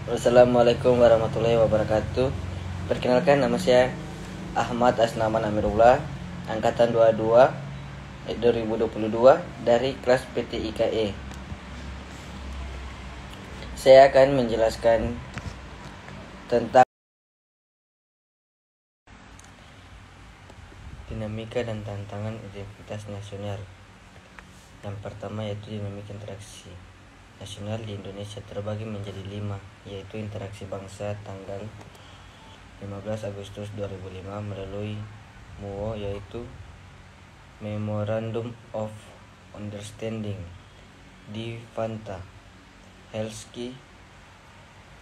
Assalamualaikum warahmatullahi wabarakatuh. Perkenalkan, nama saya Ahmad Asnaman Amirullah, angkatan 22 2022 dari kelas PTIKE. Saya akan menjelaskan tentang dinamika dan tantangan identitas nasional. Yang pertama yaitu dinamika interaksi nasional di Indonesia terbagi menjadi 5, yaitu interaksi bangsa tanggal 15 Agustus 2005 melalui MUO, yaitu Memorandum of Understanding di Vantaa, Helsinki,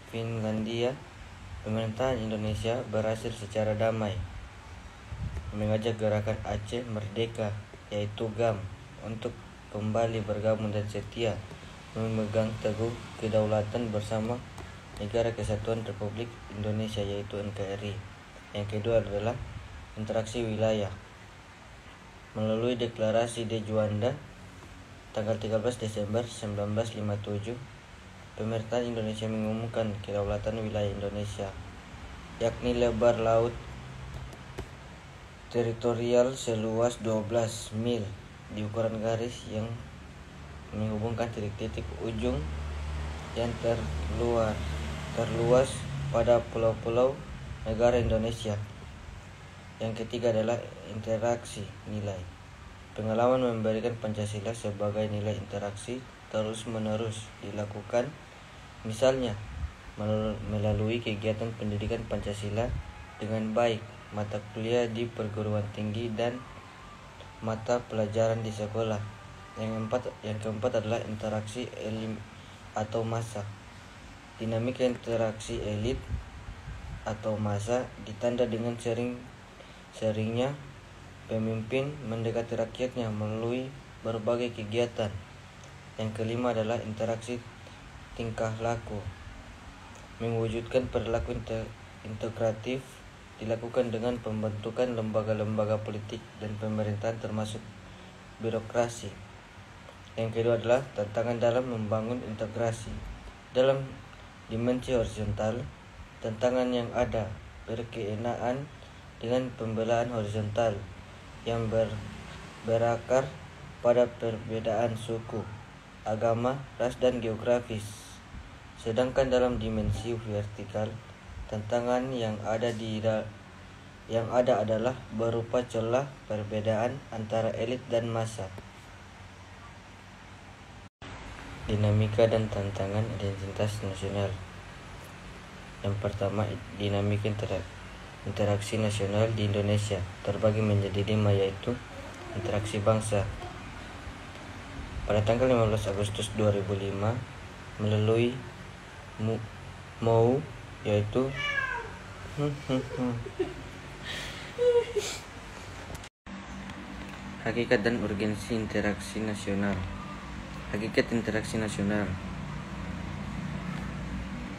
Finlandia. Pemerintahan Indonesia berhasil secara damai mengajak gerakan Aceh Merdeka, yaitu GAM, untuk kembali bergabung dan setia memegang teguh kedaulatan bersama Negara Kesatuan Republik Indonesia, yaitu NKRI. Yang kedua adalah interaksi wilayah melalui Deklarasi de Juanda tanggal 13 Desember 1957. Pemerintahan Indonesia mengumumkan kedaulatan wilayah Indonesia, yakni lebar laut teritorial seluas 12 mil di ukuran garis yang menghubungkan titik-titik ujung yang terluas pada pulau-pulau negara Indonesia. Yang ketiga adalah interaksi nilai. Pengalaman memberikan Pancasila sebagai nilai interaksi terus-menerus dilakukan, misalnya melalui kegiatan pendidikan Pancasila dengan baik, mata kuliah di perguruan tinggi dan mata pelajaran di sekolah. Yang keempat adalah interaksi elit atau massa. Dinamika interaksi elit atau massa ditanda dengan seringnya pemimpin mendekati rakyatnya melalui berbagai kegiatan. Yang kelima adalah interaksi tingkah laku. Mewujudkan perilaku integratif dilakukan dengan pembentukan lembaga-lembaga politik dan pemerintahan termasuk birokrasi. Yang kedua adalah tantangan dalam membangun integrasi. Dalam dimensi horizontal, tantangan yang ada berkenaan dengan pembelaan horizontal yang berakar pada perbedaan suku, agama, ras, dan geografis. Sedangkan dalam dimensi vertikal, tantangan yang ada adalah berupa celah perbedaan antara elit dan massa. Dinamika dan tantangan identitas nasional. Yang pertama, dinamika interaksi nasional di Indonesia terbagi menjadi 5, yaitu interaksi bangsa. Pada tanggal 15 Agustus 2005 melalui MOU, yaitu hakikat dan urgensi interaksi nasional. Hakikat interaksi nasional: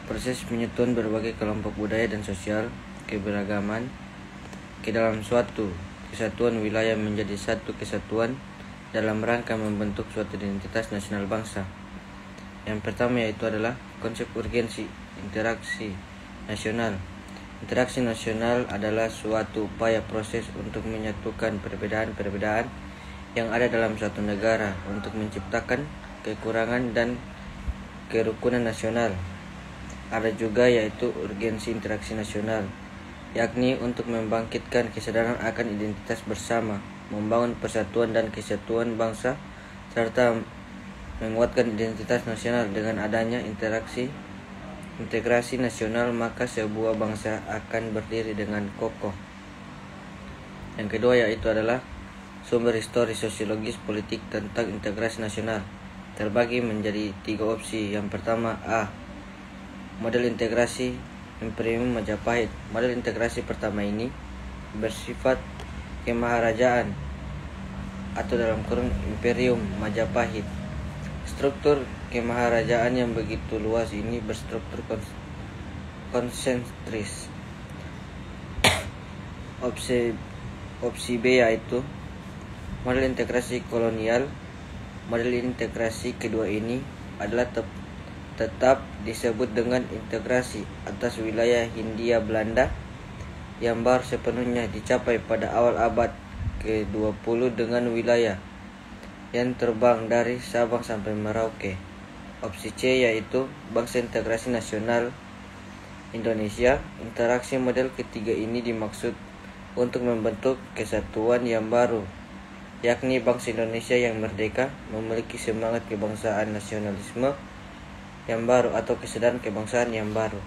proses penyatuan berbagai kelompok budaya dan sosial keberagaman ke dalam suatu kesatuan wilayah menjadi satu kesatuan dalam rangka membentuk suatu identitas nasional bangsa. Yang pertama yaitu adalah konsep urgensi interaksi nasional. Interaksi nasional adalah suatu upaya proses untuk menyatukan perbedaan-perbedaan yang ada dalam suatu negara untuk menciptakan kekurangan dan kerukunan nasional. Ada juga yaitu urgensi interaksi nasional, yakni untuk membangkitkan kesadaran akan identitas bersama, membangun persatuan dan kesatuan bangsa, serta menguatkan identitas nasional. Dengan adanya integrasi nasional, maka sebuah bangsa akan berdiri dengan kokoh. Yang kedua yaitu adalah sumber histori sosiologis politik tentang integrasi nasional. Terbagi menjadi 3 opsi. Yang pertama, A. Model integrasi Imperium Majapahit. Model integrasi pertama ini bersifat kemaharajaan atau dalam kurung Imperium Majapahit. Struktur kemaharajaan yang begitu luas ini berstruktur konsentris. Opsi B yaitu model integrasi kolonial. Model integrasi kedua ini adalah tetap disebut dengan integrasi atas wilayah Hindia Belanda yang baru sepenuhnya dicapai pada awal abad ke-20 dengan wilayah yang terbang dari Sabang sampai Merauke. Opsi C yaitu Bangsa Integrasi Nasional Indonesia. Interaksi model ketiga ini dimaksud untuk membentuk kesatuan yang baru, yakni bangsa Indonesia yang merdeka, memiliki semangat kebangsaan nasionalisme yang baru atau kesadaran kebangsaan yang baru.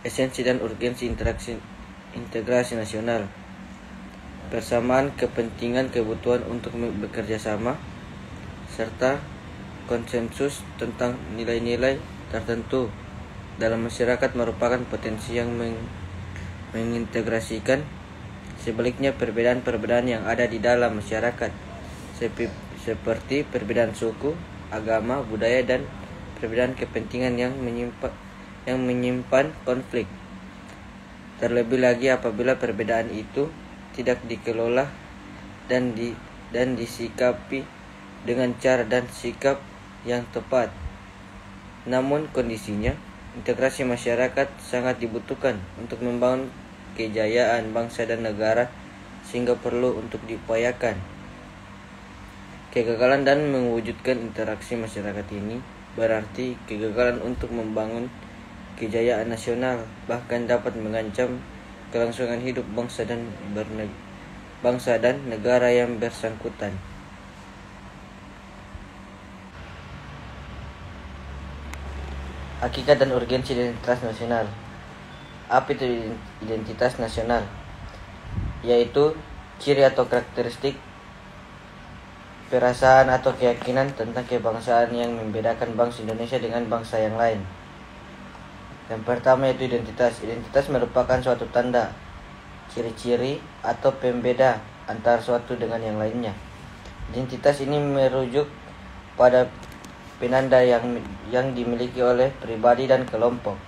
Esensi dan urgensi integrasi nasional. Persamaan kepentingan kebutuhan untuk bekerja sama, serta konsensus tentang nilai-nilai tertentu dalam masyarakat merupakan potensi yang mengintegrasikan. Sebaliknya, perbedaan-perbedaan yang ada di dalam masyarakat seperti perbedaan suku, agama, budaya, dan perbedaan kepentingan yang menyimpan konflik. Terlebih lagi apabila perbedaan itu tidak dikelola dan disikapi dengan cara dan sikap yang tepat. Namun kondisinya, integrasi masyarakat sangat dibutuhkan untuk membangun kejayaan bangsa dan negara, sehingga perlu untuk diupayakan. Kegagalan dan mewujudkan interaksi masyarakat ini berarti kegagalan untuk membangun kejayaan nasional, bahkan dapat mengancam kelangsungan hidup bangsa dan negara yang bersangkutan. Hakikat dan urgensi identitas nasional. Apa itu identitas nasional? Yaitu ciri atau karakteristik, perasaan atau keyakinan tentang kebangsaan yang membedakan bangsa Indonesia dengan bangsa yang lain. Yang pertama yaitu identitas. Identitas merupakan suatu tanda, ciri-ciri, atau pembeda antara suatu dengan yang lainnya. Identitas ini merujuk pada penanda yang dimiliki oleh pribadi dan kelompok.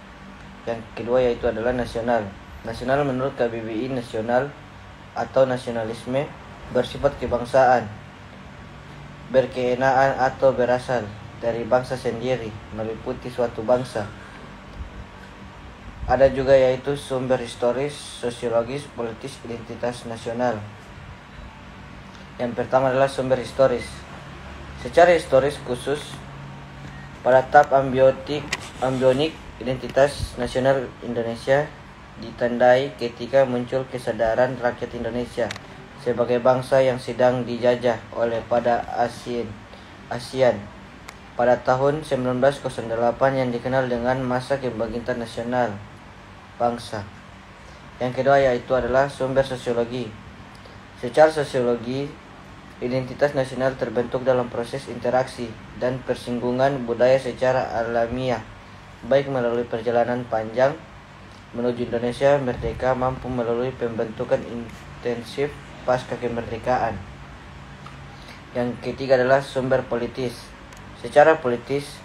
Yang kedua yaitu adalah nasional. Nasional menurut KBBI, nasional atau nasionalisme bersifat kebangsaan, berkenaan atau berasal dari bangsa sendiri, meliputi suatu bangsa. Ada juga yaitu sumber historis, sosiologis, politis identitas nasional. Yang pertama adalah sumber historis. Secara historis khusus, pada tahap ambionik, identitas nasional Indonesia ditandai ketika muncul kesadaran rakyat Indonesia sebagai bangsa yang sedang dijajah oleh pada ASEAN pada tahun 1908 yang dikenal dengan masa kebangkitan nasional bangsa. Yang kedua yaitu adalah sumber sosiologi. Secara sosiologi, identitas nasional terbentuk dalam proses interaksi dan persinggungan budaya secara alamiah, baik melalui perjalanan panjang menuju Indonesia merdeka mampu melalui pembentukan intensif pasca kemerdekaan. Yang ketiga adalah sumber politis. Secara politis,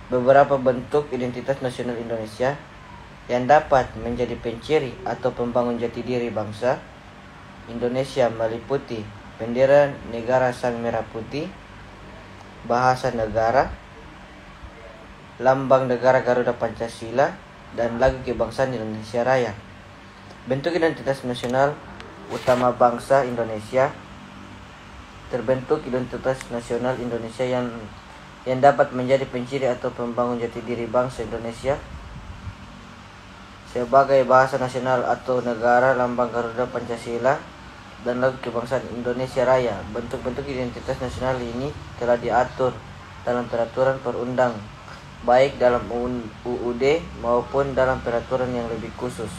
beberapa bentuk identitas nasional Indonesia yang dapat menjadi penciri atau pembangun jati diri bangsa Indonesia meliputi bendera negara sang merah putih, bahasa negara, lambang negara Garuda Pancasila, dan lagu kebangsaan Indonesia Raya. Bentuk identitas nasional utama bangsa Indonesia. Terbentuk identitas nasional Indonesia yang dapat menjadi penciri atau pembangun jati diri bangsa Indonesia sebagai bahasa nasional atau negara, lambang Garuda Pancasila, dan lagu kebangsaan Indonesia Raya. Bentuk-bentuk identitas nasional ini telah diatur dalam peraturan perundang, baik dalam UUD maupun dalam peraturan yang lebih khusus.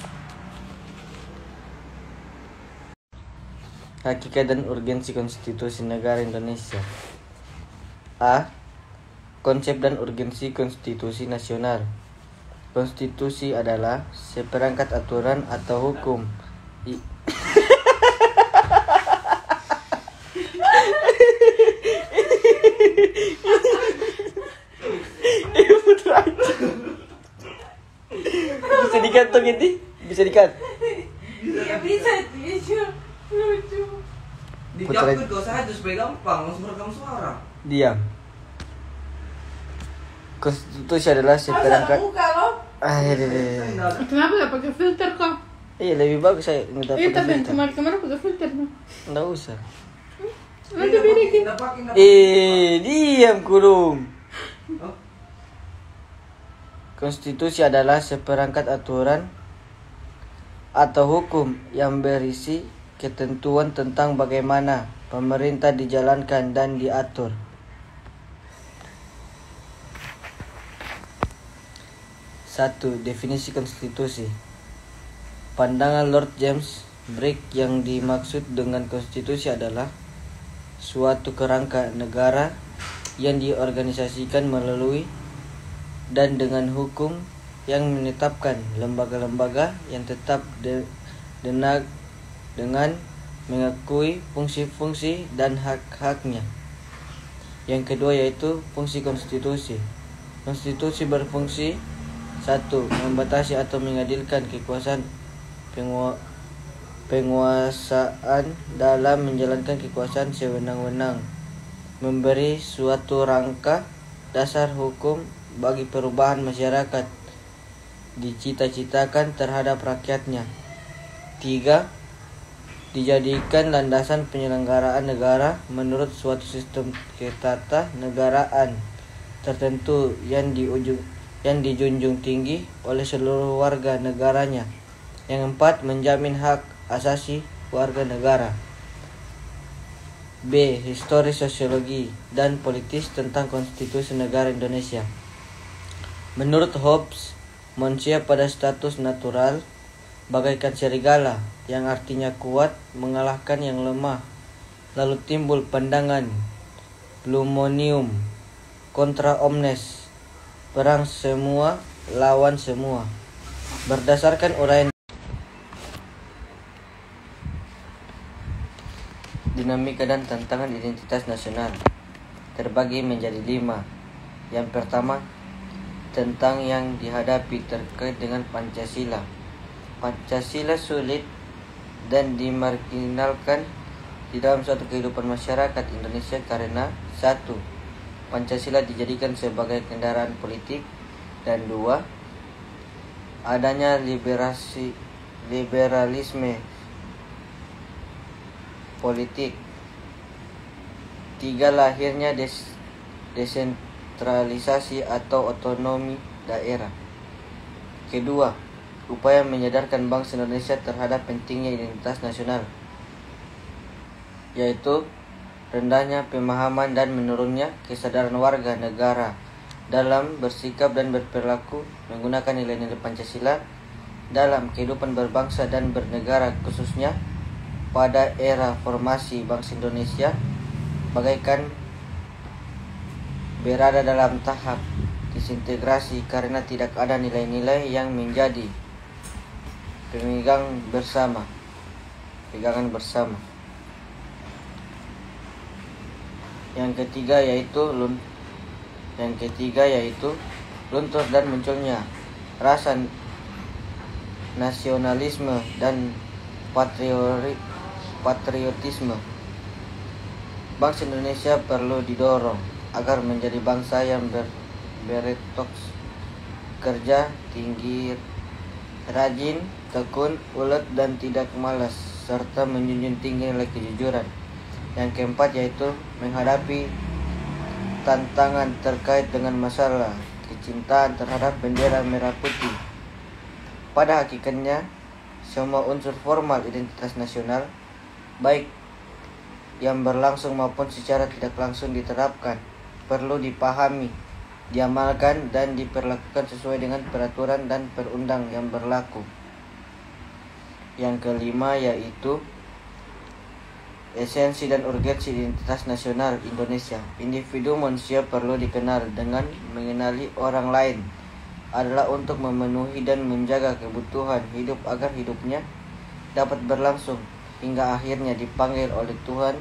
Hakikat dan urgensi konstitusi negara Indonesia. A. Konsep dan urgensi konstitusi nasional. Konstitusi adalah seperangkat aturan atau hukum bisa dikat tuh gitu? Bisa dikat? Ya bisa itu lucu. Dijawab gak usah aja supaya gampang, langsung merekam suara. Diam. Konstitusi adalah seperangkat. Kenapa gak pakai filter kok? Iya lebih bagus saya minta Iya pakai tapi yang filter. kemarin pakai filter tuh. Nggak usah. Nanti bikin. Diam kurung. Konstitusi adalah seperangkat aturan atau hukum yang berisi ketentuan tentang bagaimana pemerintah dijalankan dan diatur. Satu, definisi konstitusi. Pandangan Lord James Briggs yang dimaksud dengan konstitusi adalah suatu kerangka negara yang diorganisasikan melalui dan dengan hukum yang menetapkan lembaga-lembaga yang tetap dengan mengakui fungsi-fungsi dan hak-haknya. Yang kedua yaitu fungsi konstitusi. Konstitusi berfungsi 1. Membatasi atau mengadilkan kekuasaan penguasaan dalam menjalankan kekuasaan sewenang-wenang. Memberi suatu rangka dasar hukum bagi perubahan masyarakat dicita-citakan terhadap rakyatnya. 3. Dijadikan landasan penyelenggaraan negara menurut suatu sistem ketatanegaraan tertentu yang dijunjung tinggi oleh seluruh warga negaranya. Yang 4. Menjamin hak asasi warga negara. B. Histori sosiologi dan politis tentang konstitusi negara Indonesia. Menurut Hobbes, manusia pada status natural bagaikan serigala yang artinya kuat mengalahkan yang lemah. Lalu timbul pandangan Lumonium contra omnes, perang semua lawan semua. Berdasarkan uraian dinamika dan tantangan identitas nasional terbagi menjadi 5. Yang pertama, tentang yang dihadapi terkait dengan Pancasila. Pancasila sulit dan dimarginalkan di dalam suatu kehidupan masyarakat Indonesia karena 1. Pancasila dijadikan sebagai kendaraan politik, dan 2. Adanya liberalisme politik. 3. Lahirnya desentralisasi atau otonomi daerah. Kedua, upaya menyadarkan bangsa Indonesia terhadap pentingnya identitas nasional, yaitu rendahnya pemahaman dan menurunnya kesadaran warga negara dalam bersikap dan berperilaku menggunakan nilai-nilai Pancasila dalam kehidupan berbangsa dan bernegara, khususnya pada era formasi bangsa Indonesia bagaikan berada dalam tahap disintegrasi karena tidak ada nilai-nilai yang menjadi pegangan bersama. Yang ketiga yaitu luntur dan munculnya rasa nasionalisme dan patriotisme. Bangsa Indonesia perlu didorong agar menjadi bangsa yang beretos kerja tinggi, rajin, tekun, ulet dan tidak malas, serta menjunjung tinggi nilai kejujuran. Yang keempat yaitu menghadapi tantangan terkait dengan masalah kecintaan terhadap bendera merah putih. Pada hakikatnya, semua unsur formal identitas nasional, baik yang berlangsung maupun secara tidak langsung diterapkan, perlu dipahami, diamalkan, dan diperlakukan sesuai dengan peraturan dan perundang yang berlaku. Yang kelima yaitu esensi dan urgensi identitas nasional Indonesia. Individu manusia perlu dikenal dengan mengenali orang lain adalah untuk memenuhi dan menjaga kebutuhan hidup agar hidupnya dapat berlangsung hingga akhirnya dipanggil oleh Tuhan